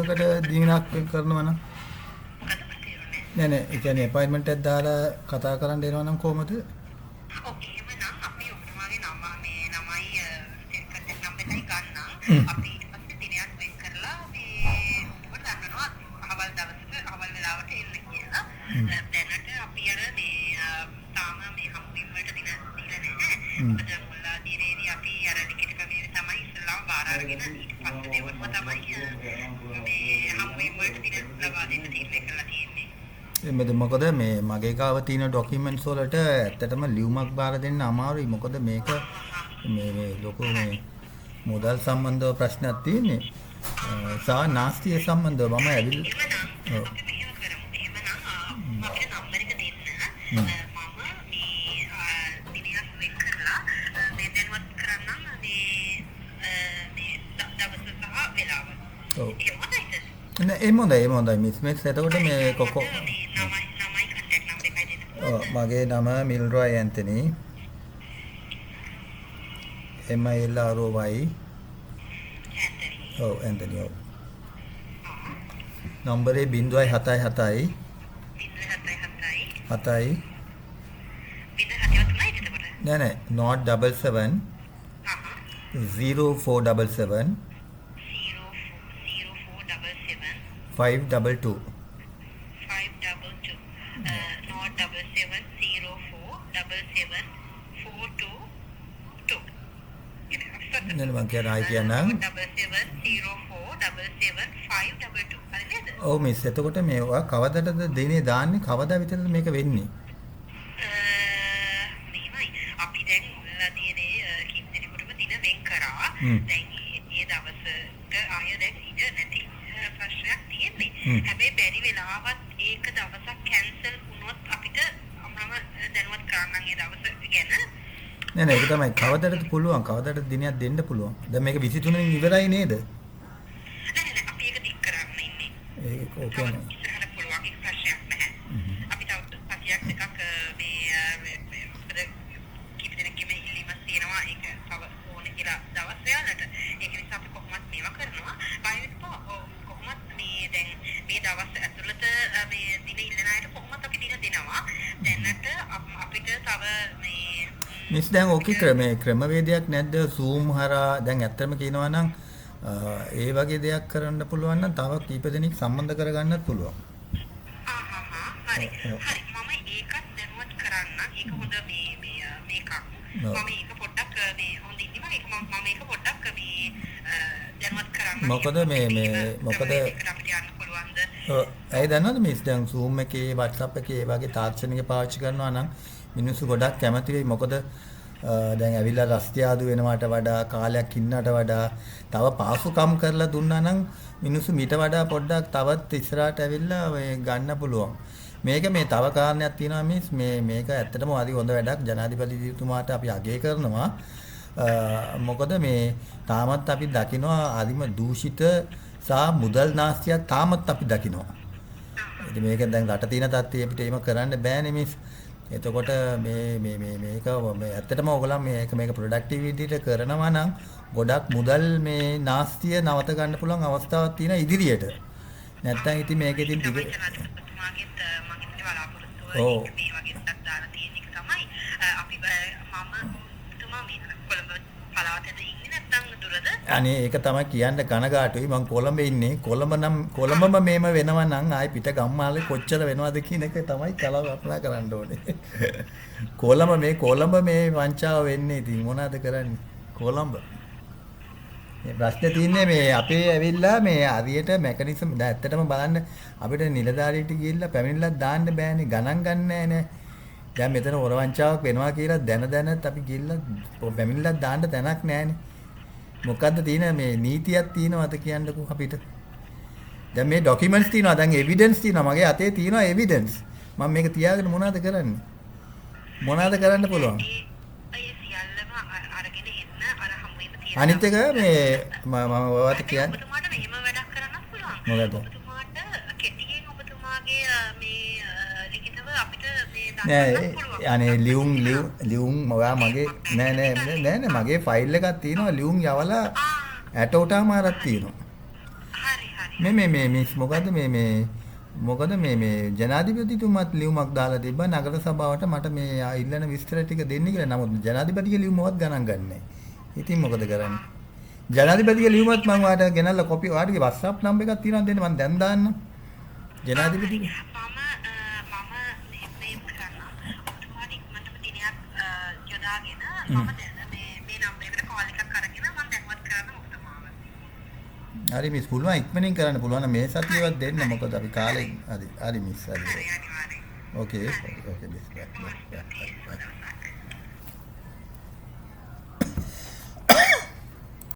දවසකට දිනක් කරනවා නම් නෑ නෑ ඒ කියන්නේ අපොයින්ට්මන්ට් එකක් දාලා කතා කරන්න එනවා නම් කොහමද? ඔව් එහෙමනම් අපි ඔබතුමාගේ නම මේ නමයි සෙන්කන්ටැක්ට් නම්බර් එකයි හ්ම්. ගන්න. අපි ඊට පස්සේ දිනයක් වෙන් කරලා මේ ඔබට දන්වනවා අවල් දවසක අවල් වෙලාවට එන්න කියලා. හ්ම්. දැනට අපි අර මේ තාම මේ හම්බුම් වලට දින දීලා නැහැ. හ්ම්. මොකද මුල්ලා දිනේදී අපි අර ටිකට් කමියුනි තමයි ඉස්සෙල්ලාම බාර අරගෙන ඊට පස්සේ දෙවොත්ම තමයි මේ හම්බුම් වලට දින ලබා දෙන්න තීරණය කරලා තියෙන්නේ. එමෙද මොකද මේ මගේ ගාව තියෙන ડોකියුමන්ට්ස් වලට ඇත්තටම ලියුමක් බාර දෙන්න අමාරුයි. මොකද මේක මේ ලොකු මේ මුදල් සම්බන්ධව ප්‍රශ්නයක් තියෙන්නේ. සා නාස්තිය සම්බන්ධව මම ඇවිල්ලා ඔව්. අපි මෙහෙම කරමු. එහෙමනම් අපේ නම්බර එක දෙන්න. හ්ම්. මම මේ දිනයක් වෙන් කරලා මේ දැනුවත් කරන්නම් මේ දවස සහ වෙලාව. ඔව්. එහෙම හොඳයිද? නෑ ඒ හොඳයි මිස් එතකොට මේ කොකෝ මේ නමයි කන්ටැක්ට් නම්බර එකයි දෙන්න ඔව් පුළුවන්ද? මගේ නම මිල්රොයි ඇන්තනි MILROY ඇන්තනි. ඔව් ඇන්තනි ඔව් නම්බරේ 077යි 077යි 7යි 073යි එතකොට. නෑ නෑ not 77 0477 0477 522 522 not 770477 422 නෑ මං කියන්නම් 770477 හරි නේද? ඔව් මිස් එතකොට මේවා කවදටද දිනේ දාන්නේ කවදා විතරද මේක වෙන්නේ මෙහෙමයි අපි දැන් මුල්ලා දිනේ කිම් දෙනෙකුටම දින වෙන් කරා. හ්ම්. දැන් ඒ දවසට ආය දැන් ඉඳ නැති ප්‍රශ්නයක් තියෙන්නේ. හ්ම්. හැබැයි බැරි වෙලාවත් ඒක දවසක් කැන්සල් වුණොත් අපිට මම දැනුවත් කරන්නම් ඒ දවස ගැන. නෑ නෑ ඒක තමයි කවදටද පුළුවන් කවදටද දිනයක් දෙන්න පුළුවන් දැන් මේක 23 න් ඉවරයි නේද නෑ අපි ඒක දික් කරන්න ඉන්නේ. ඒක ඕකේ නේ ඉස්සරහට පුළුවන් ඒක ප්‍රශ්නයක් නැහැ. අපි තව සතියක් දෙකක් මේ මොකද කීප දෙනෙක්ගේ මේ ඉල්ලීමක් තියෙනවා ඒක තව ඕනේ කියලා දවස් වලට. ඒක නිසා අපි කොහොමත් මේවා කරනවා. බයිවිස්කෝ කොහොමත් මේ දැන් මේ දවස් ඇතුළත මේ දින ඉල්ලන අයට කොහොමත් අපි දින දෙනවා. දැනට අපිට තව මේ මිස් දැන් ඕකේ ක්‍රමවේදයක් නැද්ද Zoom හරහා දැන් ඇත්තම කියනවා නම් ඒ වගේ දෙයක් කරන්න පුළුවන් නම් තව කීප දෙනෙක් සම්බන්ධ කරගන්නත් පුළුවන් හරි. හරි. මම ඒකත් දැනුවත් කරන්න. ඒක හොඳ මේකක්. ඔව්. මම ඒක පොඩ්ඩක් මේ හොඳින් ඉතින් ඒක මම ඒක පොඩ්ඩක් මේ දැනුවත් කරන්න. මොකද මොකද ඒකට අපිට යන්න පුළුවන්ද? ඇයි දන්නවද මිස් දැන් Zoom එකේ WhatsApp එකේ ඒ වගේ තාක්ෂණික පාවිච්චි කරනවා නම් මිනිස්සු ගොඩක් කැමති වෙයි මොකද දැන් ඇවිල්ලා රස්තියාදු වෙනවට වඩා කාලයක් ඉන්නට වඩා තව පාසුකම් කරලා දුන්නා නම් මිනිස්සු මීට වඩා පොඩ්ඩක් තවත් ඉස්සරහට ඇවිල්ලා ඔය ගන්න පුළුවන්. මේක මේ තව කාරණයක් තියෙනවා මිස් මේක ඇත්තටම හරි හොඳ වැඩක් ජනාධිපතිතුමාට අපි අගය කරනවා. මොකද මේ තාමත් අපි දකිනවා අරිම දූෂිත සහ මුදල් නාස්තියක් තාමත් අපි දකිනවා. ඉතින් මේක දැන් රට තියෙන තත්ත්වය අපිට එහෙම කරන්න බෑනේ මිස්. එතකොට මේක ඇත්තටම ඔයගොල්ලන් මේක ප්‍රොඩක්ටිව් විදිහට කරනවා නම් ගොඩක් මුදල් මේ නාස්තිය නවත ගන්න පුළුවන් අවස්ථාවක් තියෙන ඉදිරියට. නැත්තම් ඉතින් මේක ඉතින් ඔබතුමාගෙත් මගේ බලාපොරොත්තුව ඔව්. මේ වගේ එකක් දාලා තියෙන එක තමයි. අපි මම ඔබතුමා මේ කොළඹ පළාතේ ඉන්නේ නැත්නම් දුරද? අනේ ඒක තමයි කියන්න කනගාටුයි මං කොළඹ ඉන්නේ කොළඹම මේම වෙනවා නම් ආයි පිට ගම්මාලේ කොච්චර වෙනවද කියන එක තමයි කල්පනා කරන්න ඕනේ කොළඹ මේ වංචාව වෙන්නේ ඉතින් මොනවද කරන්නේ කොළඹ මේ ප්‍රශ්නේ තියන්නේ මේ අපේ ඇවිල්ලා මේ හරියට මෙකනිසම් දැන් ඇත්තටම බලන්න අපිට නිලධාරියට ගිහිල්ලා පැමිණිල්ලක් දාන්න බෑනේ ගණන් ගන්න නෑනේ දැන් මෙතන හොරවංචාවක් වෙනවා කියලා දැනත් අපි ගිහිල්ලා පැමිණිල්ලක් දාන්න තැනක් නෑනේ මොකද්ද තියෙන මේ නීතියක් තියෙනවද කියන්නකෝ අපිට දැන් මේ ડોකියුමන්ට්ස් තියෙනවා දැන් එවිඩන්ස් තියෙනවා මගේ අතේ තියෙනවා එවිඩන්ස් මම මේක තියාගෙන මොනවද කරන්නේ මොනවද කරන්න පුළුවන් ඒ සියල්ලම අරගෙන එන්න අර හම්බෙන්න තියෙන අනිත් එක මේ මම ඔයාලට කියන්නේ ඔබතුමාට මෙහෙම වැඩක් කරන්නත් පුළුවන්. මොකද ඔබතුමාට කෙටියෙන් ඔබතුමාගේ මේ ලිඛිතව අපිට මේ නෑ දක්වන්නත් පුළුවන්. අනේ ලියුම් ඔයා මගේ නෑ මගේ ෆයිල් එකක් තියෙනවා ලියුම් යවලා ඇටෝටාමාරක් තියෙනවා හරි හරි මේ මිස් මොකද මේ ජනාධිපතිතුමත් ලියුමක් දාලා තිබ්බා නගර සභාවට මට මේ ඉල්ලන විස්තර ටික දෙන්න කියලා. නමුත් ජනාධිපතිගේ ලියුමවත් ගණන් ගන්නෑ. ඉතින් මොකද කරන්නේ? ජනාධිපතිගේ ලියුමත් මම ඔයාලට ගෙනල්ලා කොපි ඔයාලගේ WhatsApp නම්බර් එකක් තියෙනවද දෙන්න මම දැන් දාන්න. ජනාධිපතිගේ මම මේ කරන්න ඔටෝමැටික් මටම දිනයක් යොදාගෙන මම මේ නම්බර් එකට කෝල් එකක් අරගෙන මම දැන්වත් කරන්න ඔක්තමාව. හරි මිස් පුළුවන් ඉක්මනින් කරන්න පුළුවන් මේ සතියවත් දෙන්න මොකද අපි කාලේ හරි මිස් හරි. හරි අනිවාර්යයෙන්. ඕකේ මිස්.